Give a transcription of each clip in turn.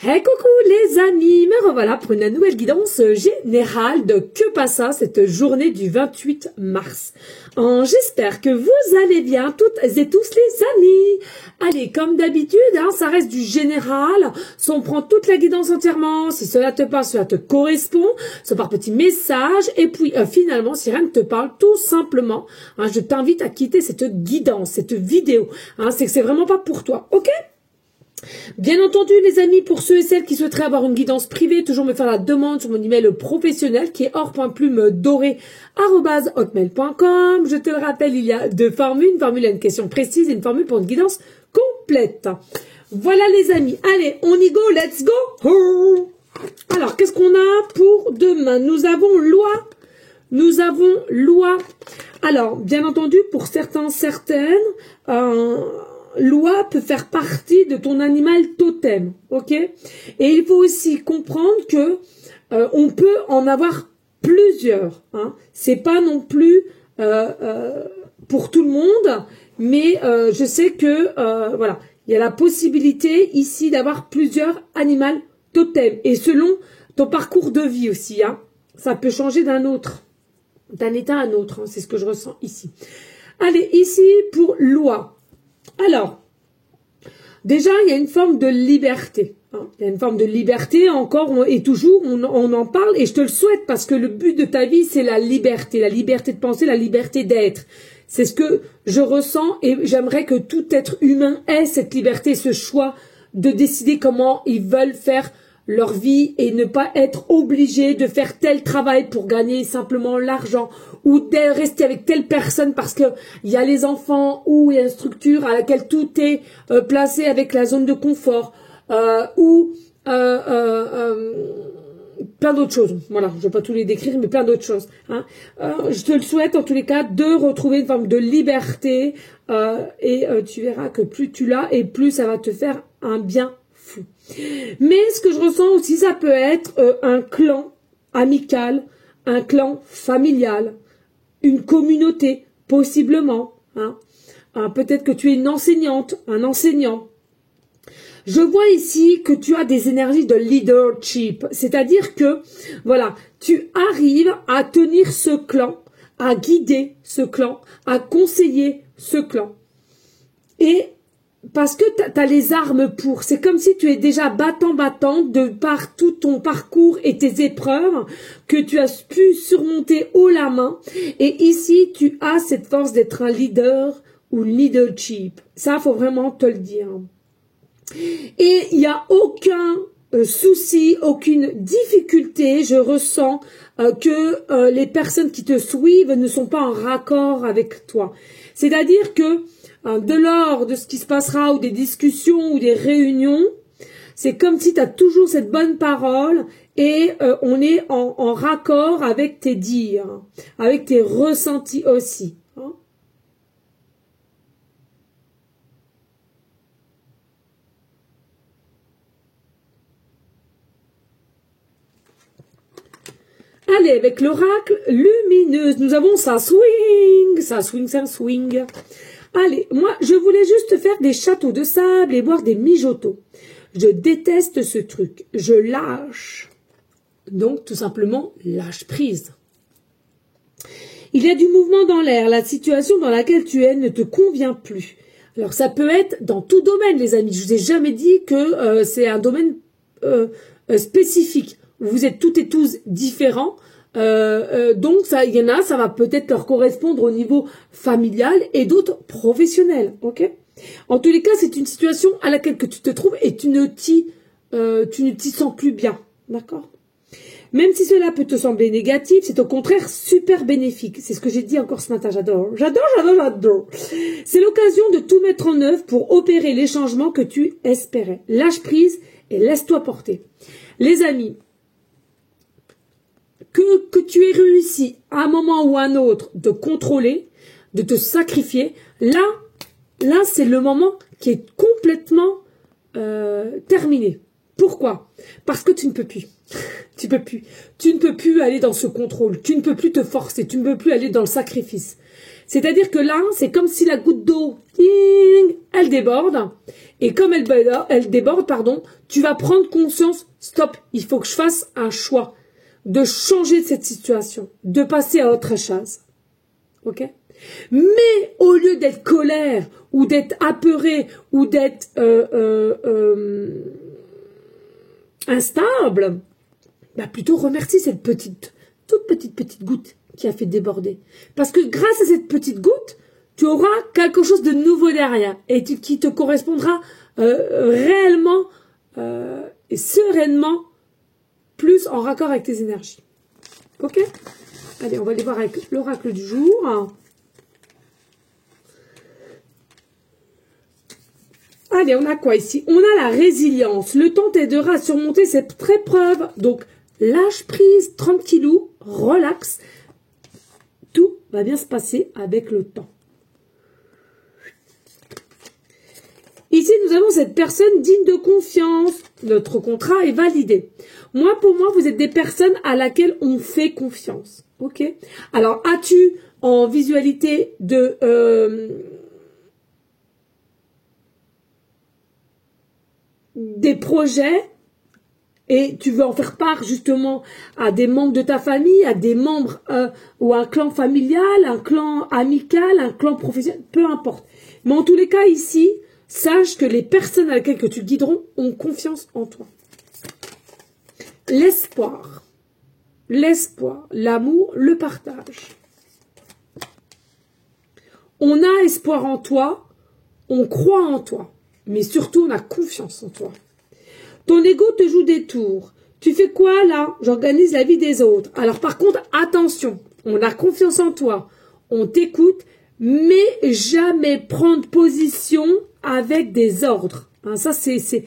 Hey coucou les amis, me revoilà pour une nouvelle guidance générale de Que Passa cette journée du 28 mars. J'espère que vous allez bien toutes et tous les amis. Allez, comme d'habitude, ça reste du général. Si on prend toute la guidance entièrement, si cela te parle, cela te correspond, soit par petit message. Et puis finalement, si rien ne te parle, tout simplement, je t'invite à quitter cette guidance, cette vidéo. C'est que c'est vraiment pas pour toi, ok ? Bien entendu les amis, pour ceux et celles qui souhaiteraient avoir une guidance privée, toujours me faire la demande sur mon email professionnel qui est or.plume-doré@hotmail.com. Je te le rappelle, il y a deux formules, une formule à une question précise et une formule pour une guidance complète. Voilà les amis, allez on y go, let's go. Alors qu'est-ce qu'on a pour demain? Nous avons loi. Alors bien entendu pour certaines, loi peut faire partie de ton animal totem, ok? Et il faut aussi comprendre que on peut en avoir plusieurs. C'est pas non plus pour tout le monde, mais je sais que voilà, il y a la possibilité ici d'avoir plusieurs animaux totem. Et selon ton parcours de vie aussi, ça peut changer d'un état à un autre. C'est ce que je ressens ici. Allez, ici pour loi. Alors, déjà, il y a une forme de liberté. Il y a une forme de liberté, encore et toujours, on en parle, et je te le souhaite, parce que le but de ta vie, c'est la liberté de penser, la liberté d'être. C'est ce que je ressens, et j'aimerais que tout être humain ait cette liberté, ce choix de décider comment ils veulent faire leur vie et ne pas être obligé de faire tel travail pour gagner simplement l'argent ou de rester avec telle personne parce que il y a les enfants ou il y a une structure à laquelle tout est placé avec la zone de confort ou plein d'autres choses. Voilà, je vais pas tous les décrire, mais plein d'autres choses. Je te le souhaite en tous les cas de retrouver une forme de liberté et tu verras que plus tu l'as et plus ça va te faire un bien fou. Mais ce que je ressens aussi, ça peut être un clan amical, un clan familial, une communauté, possiblement. Peut-être que tu es une enseignante, un enseignant. Je vois ici que tu as des énergies de leadership, c'est-à-dire que, voilà, tu arrives à tenir ce clan, à guider ce clan, à conseiller ce clan. Et parce que tu as les armes pour. C'est comme si tu es déjà battant de par tout ton parcours et tes épreuves que tu as pu surmonter haut la main. Et ici, tu as cette force d'être un leader ou leadership. Ça, faut vraiment te le dire. Et il n'y a aucun souci, aucune difficulté. Je ressens que les personnes qui te suivent ne sont pas en raccord avec toi. C'est-à-dire que de l'ordre de ce qui se passera ou des discussions ou des réunions, c'est comme si tu as toujours cette bonne parole et on est en raccord avec tes dires, avec tes ressentis aussi. Allez, avec l'oracle lumineuse, nous avons ça swing. Allez, moi, je voulais juste faire des châteaux de sable et boire des mijotos. Je déteste ce truc. Je lâche. Donc, tout simplement, lâche prise. Il y a du mouvement dans l'air. La situation dans laquelle tu es ne te convient plus. Alors, ça peut être dans tout domaine, les amis. Je vous ai jamais dit que c'est un domaine spécifique. Vous êtes toutes et tous différents. Donc ça, il y en a, ça va peut-être leur correspondre au niveau familial et d'autres professionnels, ok? En tous les cas, c'est une situation à laquelle que tu te trouves et tu ne t'y sens plus bien, d'accord? Même si cela peut te sembler négatif, c'est au contraire super bénéfique. C'est ce que j'ai dit encore ce matin, j'adore. C'est l'occasion de tout mettre en œuvre pour opérer les changements que tu espérais. Lâche prise et laisse-toi porter. Les amis, que tu aies réussi à un moment ou à un autre de contrôler, de te sacrifier, là c'est le moment qui est complètement terminé. Pourquoi? Parce que tu ne peux plus. Tu ne peux plus aller dans ce contrôle. Tu ne peux plus te forcer. Tu ne peux plus aller dans le sacrifice. C'est-à-dire que là, c'est comme si la goutte d'eau, elle déborde. Et comme elle déborde, pardon, tu vas prendre conscience, stop, il faut que je fasse un choix de changer de cette situation, de passer à autre chose. Ok? Mais au lieu d'être colère, ou d'être apeuré, ou d'être instable, bah plutôt remercie cette toute petite goutte qui a fait déborder. Parce que grâce à cette petite goutte, tu auras quelque chose de nouveau derrière et qui te correspondra réellement et sereinement plus en raccord avec tes énergies. Ok? Allez, on va aller voir avec l'oracle du jour. Allez, on a quoi ici? On a la résilience. Le temps t'aidera à surmonter cette épreuve. Donc, lâche prise, tranquillou, relax. Tout va bien se passer avec le temps. Ici, nous avons cette personne digne de confiance. Notre contrat est validé. Moi, pour moi, vous êtes des personnes à laquelle on fait confiance. Ok? Alors, as-tu en visualité des projets et tu veux en faire part justement à des membres de ta famille, à des membres ou à un clan familial, un clan amical, un clan professionnel, peu importe. Mais en tous les cas ici, sache que les personnes à lesquelles que tu guideras ont confiance en toi. L'espoir, l'amour, le partage. On a espoir en toi, on croit en toi, mais surtout on a confiance en toi. Ton ego te joue des tours. Tu fais quoi là? J'organise la vie des autres. Alors par contre, attention, on a confiance en toi, on t'écoute, mais jamais prendre position avec des ordres. Hein, ça, c'est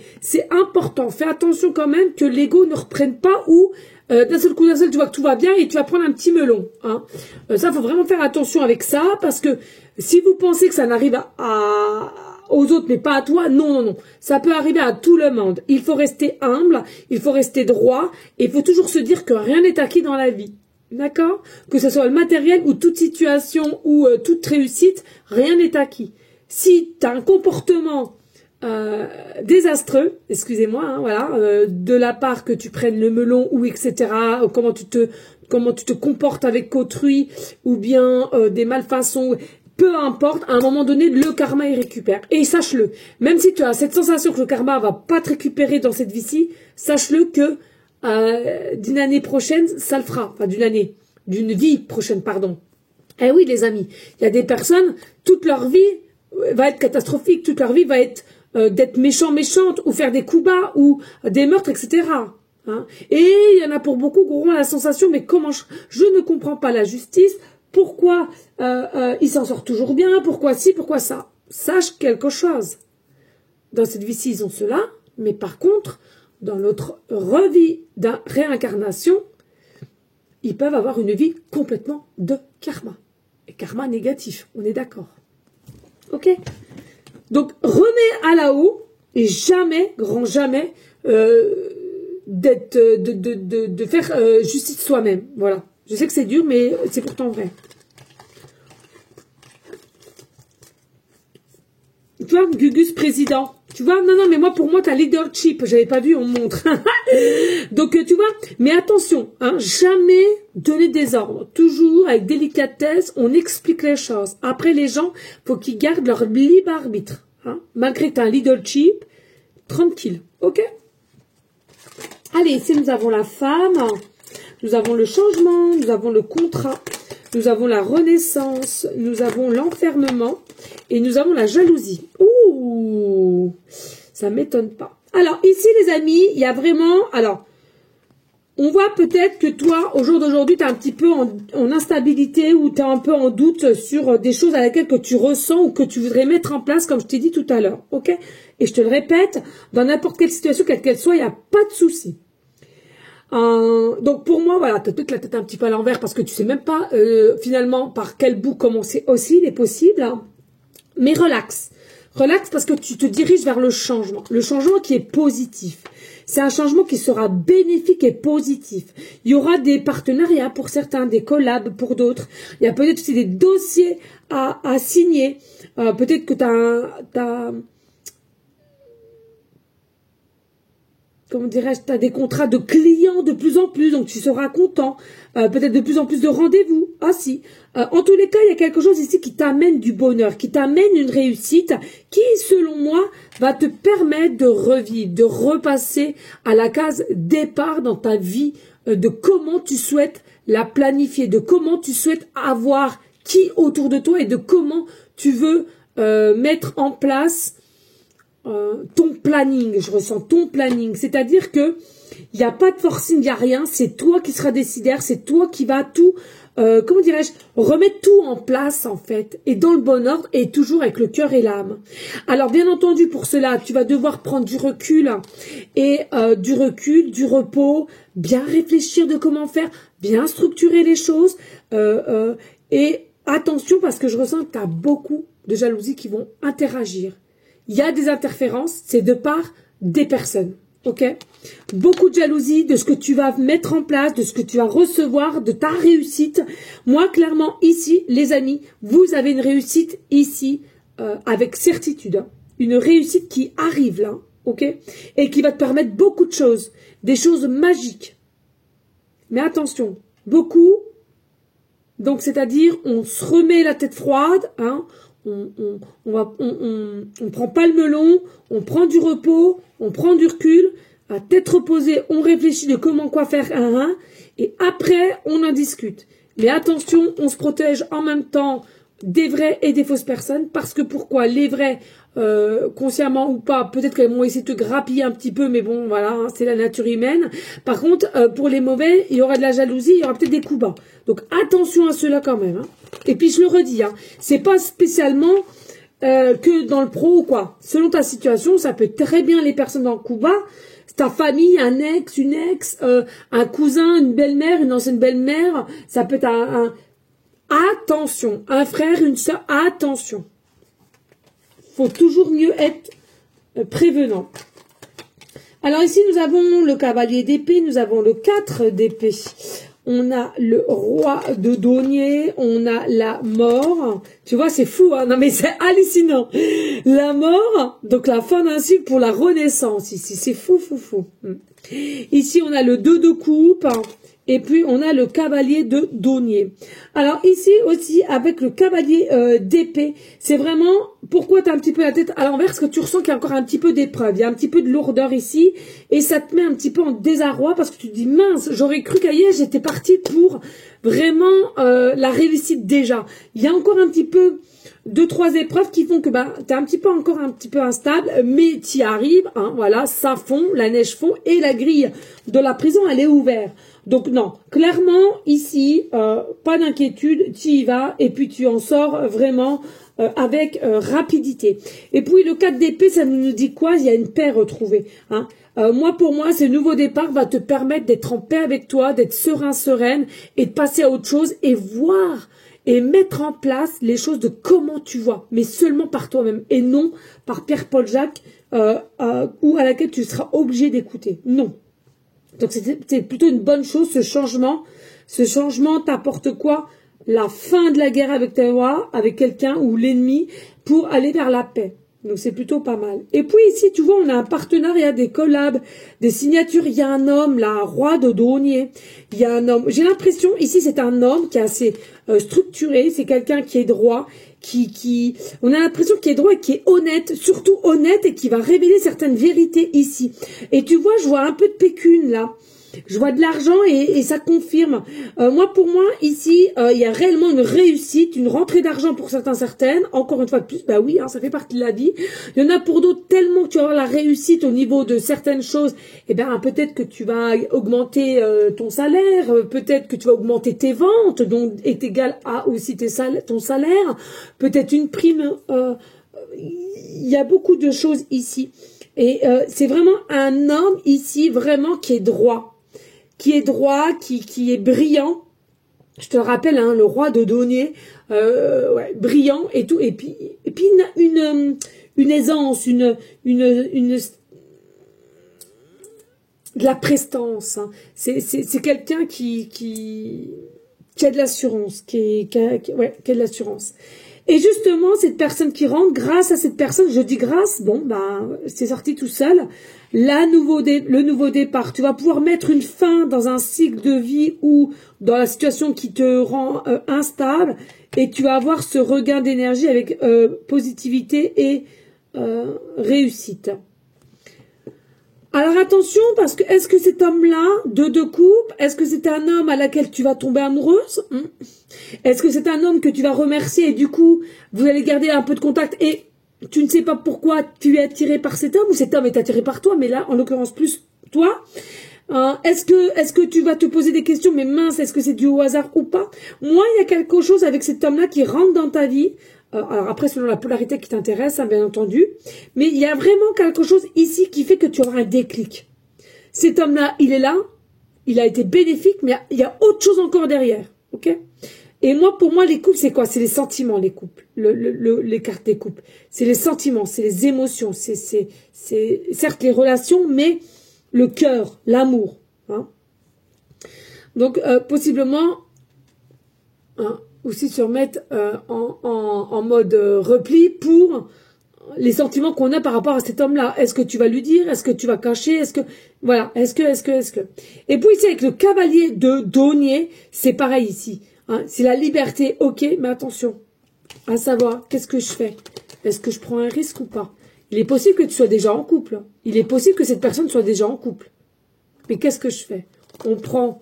important. Fais attention quand même que l'ego ne reprenne pas ou d'un seul coup, tu vois que tout va bien et tu vas prendre un petit melon. Hein. Ça, faut vraiment faire attention avec ça parce que si vous pensez que ça n'arrive aux autres, mais pas à toi, non. Ça peut arriver à tout le monde. Il faut rester humble, il faut rester droit et il faut toujours se dire que rien n'est acquis dans la vie. D'accord? Que ce soit le matériel ou toute situation ou toute réussite, rien n'est acquis. Si tu as un comportement désastreux, excusez-moi, hein, voilà, de la part que tu prennes le melon ou etc., comment tu te comportes avec autrui ou bien des malfaçons, peu importe, à un moment donné, le karma, il récupère. Et sache-le, même si tu as cette sensation que le karma va pas te récupérer dans cette vie-ci, sache-le que d'une année prochaine, ça le fera. Enfin, d'une vie prochaine, pardon. Eh oui, les amis, il y a des personnes, toute leur vie va être catastrophique, toute leur vie va être d'être méchante, ou faire des coups bas, ou des meurtres, etc. Hein. Et il y en a pour beaucoup qui auront la sensation, mais comment je ne comprends pas la justice, pourquoi il s'en sort toujours bien, pourquoi ci, pourquoi ça. Sache quelque chose. Dans cette vie-ci, ils ont cela, mais par contre, dans notre revie de réincarnation, ils peuvent avoir une vie complètement de karma. Et karma négatif, on est d'accord. Ok? Donc, remets à la haut, et jamais, grand jamais, de faire justice soi-même. Voilà. Je sais que c'est dur, mais c'est pourtant vrai. Tu vois, Gugus président. Tu vois, non, mais moi, pour moi, t'as leadership. J'avais pas vu, on me montre. Donc, tu vois, mais attention, hein, jamais donner des ordres. Toujours avec délicatesse, on explique les choses. Après, les gens, faut qu'ils gardent leur libre arbitre. Hein, malgré que t'as un leadership, tranquille. Ok? Allez, ici, nous avons la femme. Nous avons le changement. Nous avons le contrat. Nous avons la renaissance. Nous avons l'enfermement. Et nous avons la jalousie. Ouh, ça m'étonne pas. Alors, ici, les amis, il y a vraiment... Alors, on voit peut-être que toi, au jour d'aujourd'hui, tu es un petit peu en instabilité ou tu es un peu en doute sur des choses à laquelle que tu ressens ou que tu voudrais mettre en place, comme je t'ai dit tout à l'heure. Ok? Et je te le répète, dans n'importe quelle situation, quelle qu'elle soit, il n'y a pas de souci. Donc pour moi, voilà, tu as peut-être la tête un petit peu à l'envers parce que tu sais même pas finalement par quel bout commencer aussi, il est possible. Hein. Mais relax. Relax parce que tu te diriges vers le changement qui est positif. C'est un changement qui sera bénéfique et positif. Il y aura des partenariats pour certains, des collabs pour d'autres. Il y a peut-être aussi des dossiers à signer. Peut-être que comment dirais-je, tu as des contrats de clients de plus en plus, donc tu seras content. Peut-être de plus en plus de rendez-vous. Ah si. En tous les cas, il y a quelque chose ici qui t'amène du bonheur, qui t'amène une réussite, qui, selon moi, va te permettre de revivre, de repasser à la case départ dans ta vie, de comment tu souhaites la planifier, de comment tu souhaites avoir qui autour de toi et de comment tu veux mettre en place ton planning. Je ressens ton planning, c'est-à-dire que il n'y a pas de forcing, il n'y a rien, c'est toi qui seras décideur, c'est toi qui vas tout, comment dirais-je, remettre tout en place en fait, et dans le bon ordre, et toujours avec le cœur et l'âme. Alors bien entendu, pour cela, tu vas devoir prendre du recul, et du repos, bien réfléchir de comment faire, bien structurer les choses, et attention parce que je ressens que tu as beaucoup de jalousie qui vont interagir. Il y a des interférences, c'est de part des personnes. Ok, beaucoup de jalousie de ce que tu vas mettre en place, de ce que tu vas recevoir, de ta réussite. Moi, clairement, ici, les amis, vous avez une réussite ici, avec certitude. Hein. Une réussite qui arrive là, ok, et qui va te permettre beaucoup de choses, des choses magiques. Mais attention, beaucoup, donc c'est-à-dire, on se remet la tête froide, hein, on prend pas le melon, on prend du repos, on prend du recul, à tête reposée, on réfléchit de comment quoi faire et après on en discute. Mais attention, on se protège en même temps des vraies et des fausses personnes, parce que pourquoi les vrais, consciemment ou pas, peut-être qu'elles vont essayer de te grappiller un petit peu, mais bon, voilà, hein, c'est la nature humaine. Par contre, pour les mauvais, il y aura de la jalousie, il y aura peut-être des coups bas. Donc attention à cela quand même. Hein. Et puis je le redis, hein, c'est pas spécialement que dans le pro ou quoi. Selon ta situation, ça peut être très bien les personnes dans le coup bas, ta famille, un ex, une ex, un cousin, une belle-mère, une ancienne belle-mère, ça peut être attention, un frère, une soeur, attention. Faut toujours mieux être prévenant. Alors ici, nous avons le cavalier d'épée, nous avons le 4 d'épée. On a le roi de denier, on a la mort. Tu vois, c'est fou, hein? Non mais c'est hallucinant. La mort, donc la fin d'un cycle pour la renaissance ici. C'est fou, fou, fou. Ici, on a le 2 de coupe. Et puis, on a le cavalier de denier. Alors, ici aussi, avec le cavalier d'épée, c'est vraiment pourquoi tu as un petit peu la tête à l'envers, parce que tu ressens qu'il y a encore un petit peu d'épreuve. Il y a un petit peu de lourdeur ici. Et ça te met un petit peu en désarroi, parce que tu te dis, mince, j'aurais cru qu'ailleurs, j'étais partie pour vraiment la réussite déjà. Il y a encore un petit peu 2-3 épreuves qui font que tu es un petit peu encore un petit peu instable, mais tu y arrives. Hein, voilà, ça fond, la neige fond, et la grille de la prison, elle est ouverte. Donc non, clairement, ici, pas d'inquiétude, tu y vas et puis tu en sors vraiment avec rapidité. Et puis le 4 d'épée, ça nous dit quoi? Il y a une paix retrouvée. Hein. Moi, pour moi, ce nouveau départ va te permettre d'être en paix avec toi, d'être serein, sereine et de passer à autre chose et voir et mettre en place les choses de comment tu vois, mais seulement par toi-même et non par Pierre-Paul Jacques ou à laquelle tu seras obligé d'écouter. Non. Donc c'est plutôt une bonne chose, ce changement. Ce changement t'apporte quoi? La fin de la guerre avec toi, avec quelqu'un ou l'ennemi, pour aller vers la paix. Donc c'est plutôt pas mal. Et puis ici, tu vois, on a un partenariat, des collabs, des signatures. Il y a un homme, là, roi de denier. Il y a un homme. J'ai l'impression, ici, c'est un homme qui est assez structuré. C'est quelqu'un qui est droit, on a l'impression qu'il est droit et qui est honnête, surtout honnête, et qui va révéler certaines vérités ici. Et tu vois, je vois un peu de pécune là. Je vois de l'argent et ça confirme. Moi, pour moi, ici, il y a réellement une réussite, une rentrée d'argent pour certaines. Encore une fois de plus, bah oui, hein, ça fait partie de la vie. Il y en a pour d'autres tellement que tu vas avoir la réussite au niveau de certaines choses. Eh bien, peut-être que tu vas augmenter ton salaire, peut-être que tu vas augmenter tes ventes, donc est égal à aussi ton salaire. Peut-être une prime. Il y a beaucoup de choses ici. Et c'est vraiment un homme ici, vraiment, qui est droit. Qui est brillant. Je te le rappelle, hein, le roi de denier, ouais, brillant et tout. Et puis une une aisance, de la prestance. Hein. C'est quelqu'un qui a de l'assurance, qui a de l'assurance. Et justement, cette personne qui rentre, grâce à cette personne, je dis grâce, bon, bah, c'est sorti tout seul, le nouveau départ. Tu vas pouvoir mettre une fin dans un cycle de vie ou dans la situation qui te rend instable, et tu vas avoir ce regain d'énergie avec positivité et réussite. Alors attention, parce que est-ce que cet homme-là, de coupe, est-ce que c'est un homme à laquelle tu vas tomber amoureuse? Est-ce que c'est un homme que tu vas remercier et du coup, vous allez garder un peu de contact et tu ne sais pas pourquoi tu es attiré par cet homme ou cet homme est attiré par toi, mais là, en l'occurrence, plus toi. Est-ce que tu vas te poser des questions, mais mince, est-ce que c'est dû au hasard ou pas? Moi, il y a quelque chose avec cet homme-là qui rentre dans ta vie. Alors après, selon la polarité qui t'intéresse, hein, bien entendu. Mais il y a vraiment quelque chose ici qui fait que tu auras un déclic. Cet homme-là, il est là. Il a été bénéfique, mais il y a autre chose encore derrière. Ok? Et moi, pour moi, les couples, c'est quoi? C'est les sentiments, les couples. Les cartes des couples. C'est les sentiments, c'est les émotions. C'est certes les relations, mais le cœur, l'amour. Hein? Donc, possiblement... Hein, aussi se remettre en mode repli pour les sentiments qu'on a par rapport à cet homme-là. Est-ce que tu vas lui dire? Est-ce que tu vas cacher? Est-ce que... Voilà. Est-ce que... Et puis ici, avec le cavalier de denier, c'est pareil ici. Hein, c'est la liberté, ok, mais attention. À savoir, qu'est-ce que je fais? Est-ce que je prends un risque ou pas? Il est possible que tu sois déjà en couple. Il est possible que cette personne soit déjà en couple. Mais qu'est-ce que je fais? On prend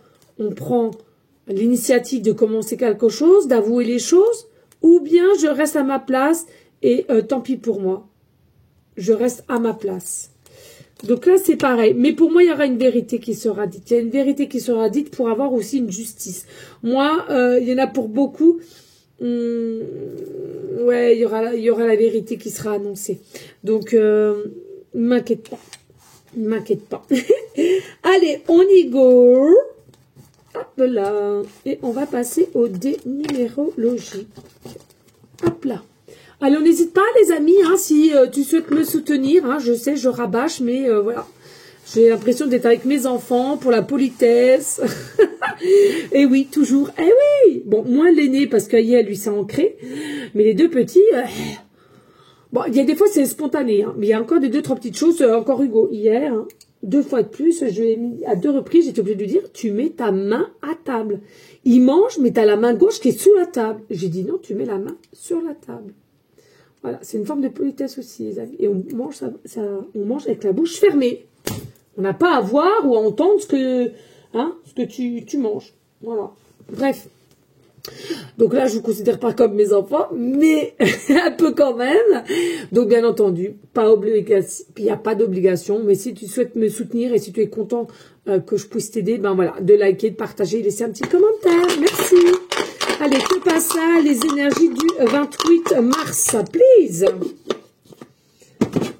l'initiative de commencer quelque chose, d'avouer les choses, ou bien je reste à ma place et tant pis pour moi. Je reste à ma place. Donc là, c'est pareil. Mais pour moi, il y aura une vérité qui sera dite. Il y a une vérité qui sera dite pour avoir aussi une justice. Moi, il y en a pour beaucoup. Ouais, il y aura la vérité qui sera annoncée. Donc, ne m'inquiète pas. Ne m'inquiète pas. Allez, on y go. Hop là. Et on va passer au dénumérologie. Hop là. Alors, n'hésite pas, les amis, hein, si tu souhaites me soutenir. Hein, je sais, je rabâche, mais voilà. J'ai l'impression d'être avec mes enfants pour la politesse. Et oui, toujours. Eh oui. Bon, moins l'aîné, parce qu'hier, lui, c'est ancré. Mais les deux petits... Bon, il y a des fois, c'est spontané. Hein, mais il y a encore des 2-3 petites choses. Encore Hugo, hier... Hein, 2 fois de plus, je lui ai mis à 2 reprises, j'étais obligée de lui dire, tu mets ta main à table. Il mange, mais tu as la main gauche qui est sous la table. J'ai dit non, tu mets la main sur la table. Voilà, c'est une forme de politesse aussi, les amis. Et on mange, on mange avec la bouche fermée. On n'a pas à voir ou à entendre ce que tu manges. Voilà. Bref. Donc là, je ne vous considère pas comme mes enfants, mais un peu quand même. Donc, bien entendu, pas obligation, il n'y a pas d'obligation, mais si tu souhaites me soutenir et si tu es content que je puisse t'aider, ben voilà, de liker, de partager, laisser un petit commentaire. Merci. Allez, que passe ça, les énergies du 28 mars, please.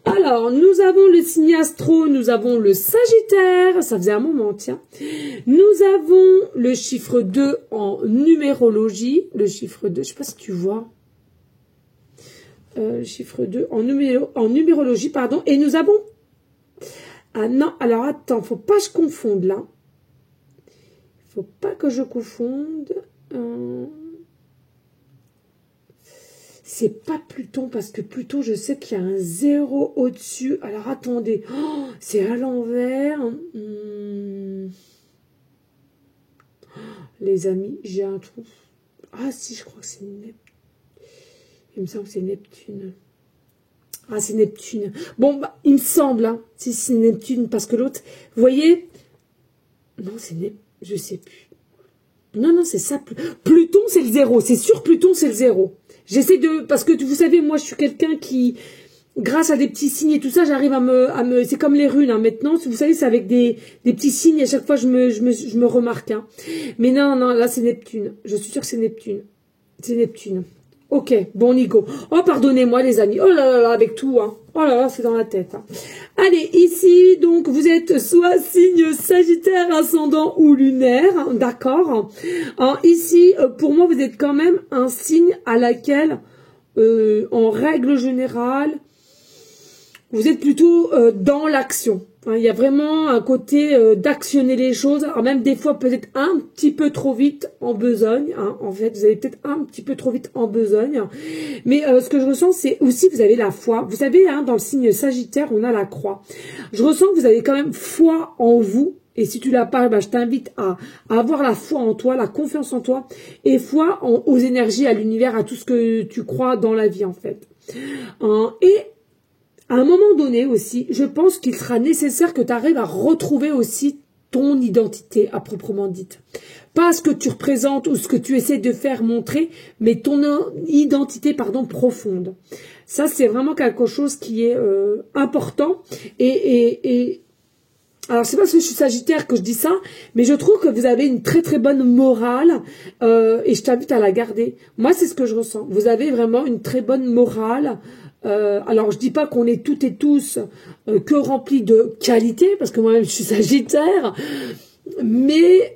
Alors, nous avons le signe astro, nous avons le Sagittaire, ça faisait un moment, tiens. Nous avons le chiffre 2 en numérologie, le chiffre 2, je ne sais pas si tu vois. Le chiffre 2 en numérologie, pardon. Et nous avons... Ah non, alors attends, faut pas que je confonde là. Faut pas que je confonde... C'est pas Pluton, parce que Pluton, je sais qu'il y a un 0 au-dessus. Alors, attendez. Oh, c'est à l'envers. Les amis, j'ai un trou. Ah, si, je crois que c'est Neptune. Il me semble que c'est Neptune. Ah, c'est Neptune. Bon, bah, il me semble, hein. Si c'est Neptune, parce que l'autre... Vous voyez? Non, c'est Neptune. Je sais plus. Non, c'est ça. Pluton, c'est le 0. C'est sûr, Pluton, c'est le 0. J'essaie de... Parce que, vous savez, moi, je suis quelqu'un qui, grâce à des petits signes et tout ça, j'arrive à me... C'est comme les runes, hein, maintenant. Vous savez, c'est avec des petits signes. À chaque fois, je me remarque. Hein. Mais non, là, c'est Neptune. Je suis sûre que c'est Neptune. C'est Neptune. Ok, bon, Nico. Oh, pardonnez-moi, les amis. Oh là là, avec tout. Hein. Oh là là, c'est dans la tête. Hein. Allez, ici, donc, vous êtes soit signe Sagittaire, ascendant ou lunaire. Hein, d'accord. Hein, ici, pour moi, vous êtes quand même un signe à laquelle, en règle générale, vous êtes plutôt dans l'action. Il y a vraiment un côté d'actionner les choses. Alors même des fois peut-être un petit peu trop vite en besogne. Hein. En fait, vous allez peut-être un petit peu trop vite en besogne. Mais ce que je ressens, c'est aussi vous avez la foi. Vous savez, hein, dans le signe Sagittaire, on a la croix. Je ressens que vous avez quand même foi en vous. Et si tu l'as pas, bah, je t'invite à avoir la foi en toi, la confiance en toi, et foi aux énergies, à l'univers, à tout ce que tu crois dans la vie en fait. Et à un moment donné aussi, je pense qu'il sera nécessaire que tu arrives à retrouver aussi ton identité à proprement dite. Pas ce que tu représentes ou ce que tu essaies de faire montrer, mais ton identité, pardon, profonde. Ça, c'est vraiment quelque chose qui est important. Alors, c'est pas parce que je suis Sagittaire que je dis ça, mais je trouve que vous avez une très très bonne morale et je t'invite à la garder. Moi, c'est ce que je ressens. Vous avez vraiment une très bonne morale. Alors, je dis pas qu'on est toutes et tous que remplis de qualité, parce que moi-même, je suis Sagittaire. Mais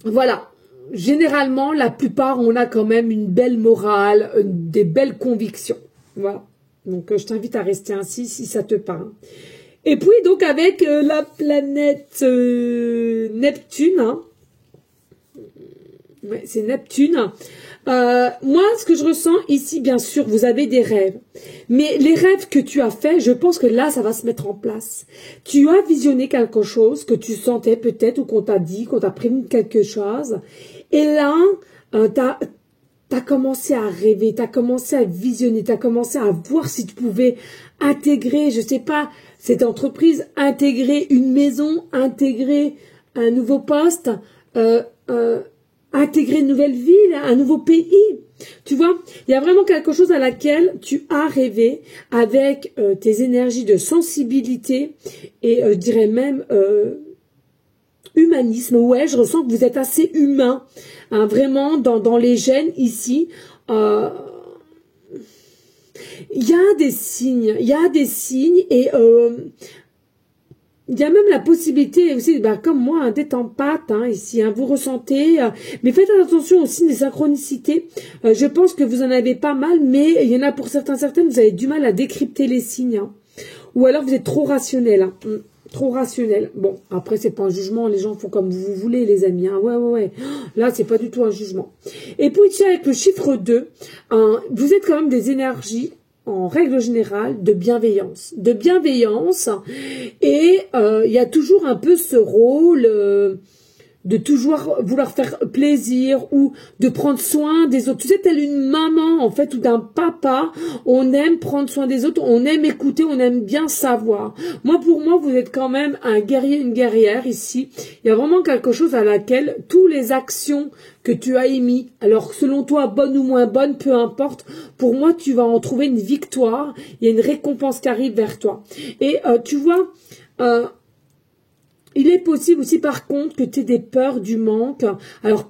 voilà. Généralement, la plupart, on a quand même une belle morale, des belles convictions. Voilà. Donc, je t'invite à rester ainsi si ça te parle. Et puis donc avec la planète Neptune, hein. Ouais, c'est Neptune. Moi, ce que je ressens ici, bien sûr, vous avez des rêves. Mais les rêves que tu as faits, je pense que là, ça va se mettre en place. Tu as visionné quelque chose que tu sentais peut-être ou qu'on t'a dit, qu'on t'a prévenu quelque chose. Et là, t'as commencé à rêver, t'as commencé à visionner, t'as commencé à voir si tu pouvais intégrer, je sais pas, cette entreprise, intégrer une maison, intégrer un nouveau poste, intégrer une nouvelle ville, un nouveau pays. Tu vois, il y a vraiment quelque chose à laquelle tu as rêvé avec tes énergies de sensibilité et je dirais même humanisme. Ouais, je ressens que vous êtes assez humain, hein, vraiment dans les gènes ici. Il y a des signes, et il y a même la possibilité aussi, bah, comme moi, hein, d'être en pâte, hein, ici, hein, vous ressentez, mais faites attention aussi des synchronicités. Je pense que vous en avez pas mal, mais il y en a pour certaines, vous avez du mal à décrypter les signes, hein. Ou alors vous êtes trop rationnel, hein. Trop rationnel. Bon, après, c'est pas un jugement, les gens font comme vous voulez, les amis, hein. Ouais. Là, c'est pas du tout un jugement. Et puis, ici, avec le chiffre 2, hein, vous êtes quand même des énergies, en règle générale, de bienveillance. Et il y a toujours un peu ce rôle de toujours vouloir faire plaisir ou de prendre soin des autres. Tu sais, telle une maman, en fait, ou d'un papa, on aime prendre soin des autres, on aime écouter, on aime bien savoir. Moi, pour moi, vous êtes quand même un guerrier, une guerrière ici. Il y a vraiment quelque chose à laquelle toutes les actions que tu as émis, alors selon toi, bonne ou moins bonne, peu importe, pour moi, tu vas en trouver une victoire, il y a une récompense qui arrive vers toi. Et tu vois, il est possible aussi, par contre, que tu aies des peurs du manque. Alors,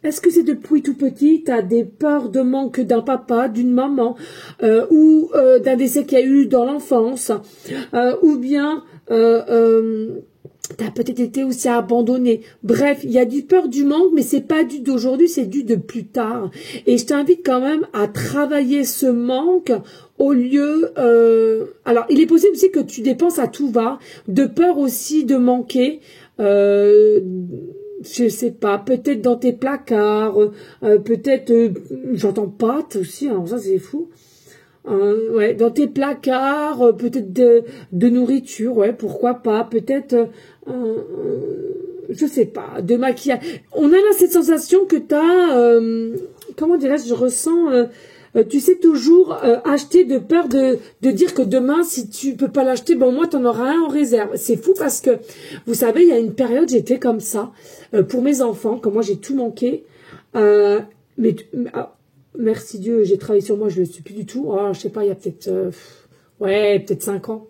est-ce que c'est depuis tout petit, tu as des peurs de manque d'un papa, d'une maman, ou d'un décès qu'il y a eu dans l'enfance, ou bien t'as peut-être été aussi abandonné. Bref, il y a du peur du manque, mais c'est pas dû d'aujourd'hui, c'est dû de plus tard. Et je t'invite quand même à travailler ce manque au lieu... alors, il est possible aussi que tu dépenses à tout va, de peur aussi de manquer... je sais pas, peut-être dans tes placards, peut-être... j'entends pâtes aussi, alors ça c'est fou. Ouais, dans tes placards, peut-être de nourriture, ouais, pourquoi pas, peut-être, je sais pas, de maquillage. On a là cette sensation que t'as, comment dirais-je, je ressens, tu sais, toujours acheter de peur de dire que demain, si tu peux pas l'acheter, bon, moi, t'en auras un en réserve. C'est fou parce que, vous savez, il y a une période, j'étais comme ça, pour mes enfants, quand moi, j'ai tout manqué, merci Dieu, j'ai travaillé sur moi, je ne le suis plus du tout. Oh, je sais pas, il y a peut-être peut-être 5 ans,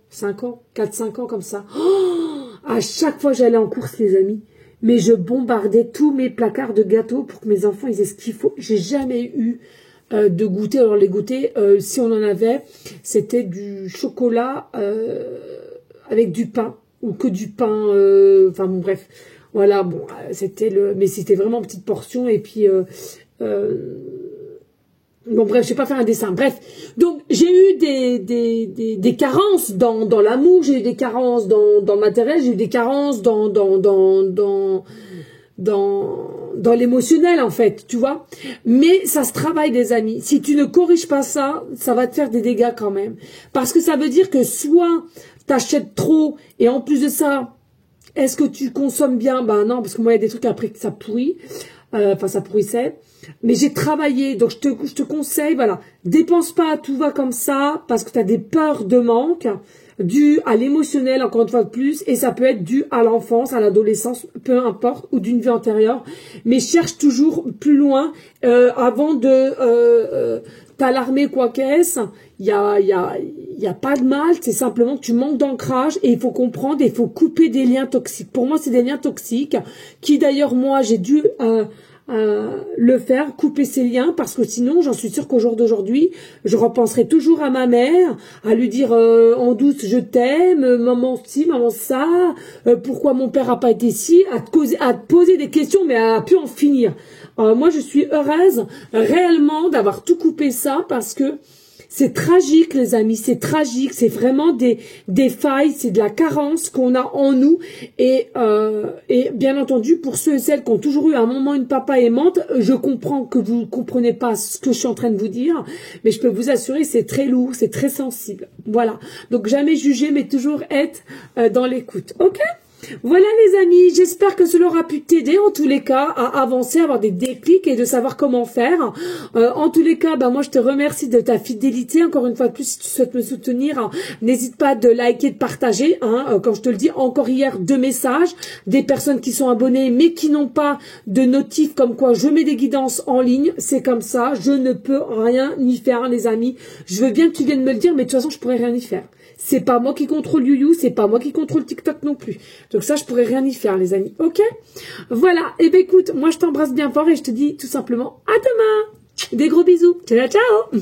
4-5 ans comme ça. Oh, à chaque fois j'allais en course, les amis, mais je bombardais tous mes placards de gâteaux pour que mes enfants ils aient ce qu'il faut. J'ai jamais eu de goûter. Alors les goûters, si on en avait, c'était du chocolat avec du pain ou que du pain. Enfin bon, bref, voilà. Bon, mais c'était vraiment une petite portion et puis Bon, bref, je vais pas faire un dessin. Bref, donc j'ai eu des carences dans l'amour, j'ai eu des carences dans le matériel, j'ai eu des carences dans l'émotionnel, en fait, tu vois. Mais ça se travaille, les amis. Si tu ne corriges pas ça, ça va te faire des dégâts quand même. Parce que ça veut dire que soit t'achètes trop, et en plus de ça, est-ce que tu consommes bien? Ben non, parce que moi, il y a des trucs après que ça pourrit. Enfin, ça pourrissait. Mais j'ai travaillé, donc je te conseille, voilà, dépense pas, tout va comme ça, parce que tu as des peurs de manque, dues à l'émotionnel, encore une fois de plus, et ça peut être dû à l'enfance, à l'adolescence, peu importe, ou d'une vie antérieure, mais cherche toujours plus loin, avant de t'alarmer quoi qu'est-ce, il y a pas de mal, c'est simplement que tu manques d'ancrage, et il faut comprendre, et il faut couper des liens toxiques. Pour moi, c'est des liens toxiques, qui d'ailleurs, moi, j'ai dû le faire, couper ces liens, parce que sinon, j'en suis sûre qu'au jour d'aujourd'hui, je repenserai toujours à ma mère, à lui dire en douce, je t'aime, maman ci, maman ça, pourquoi mon père a pas été ici, à te poser des questions, mais à plus en finir. Moi, je suis heureuse réellement d'avoir tout coupé ça, parce que c'est tragique, les amis, c'est tragique, c'est vraiment des failles, c'est de la carence qu'on a en nous, et bien entendu, pour ceux et celles qui ont toujours eu à un moment une papa aimante, je comprends que vous ne comprenez pas ce que je suis en train de vous dire, mais je peux vous assurer, c'est très lourd, c'est très sensible, voilà. Donc jamais juger, mais toujours être dans l'écoute, ok? Voilà les amis, j'espère que cela aura pu t'aider en tous les cas à avancer, à avoir des déclics et de savoir comment faire. En tous les cas, moi je te remercie de ta fidélité. Encore une fois de plus, si tu souhaites me soutenir, n'hésite pas de liker, de partager. Comme je te le dis, encore hier, 2 messages, des personnes qui sont abonnées mais qui n'ont pas de notif comme quoi je mets des guidances en ligne. C'est comme ça, je ne peux rien y faire les amis. Je veux bien que tu viennes me le dire, mais de toute façon je pourrais rien y faire. C'est pas moi qui contrôle YouYou, c'est pas moi qui contrôle TikTok non plus. Donc ça, je pourrais rien y faire, les amis. Ok? Voilà. Eh ben écoute, moi je t'embrasse bien fort et je te dis tout simplement à demain. Des gros bisous. Ciao, ciao.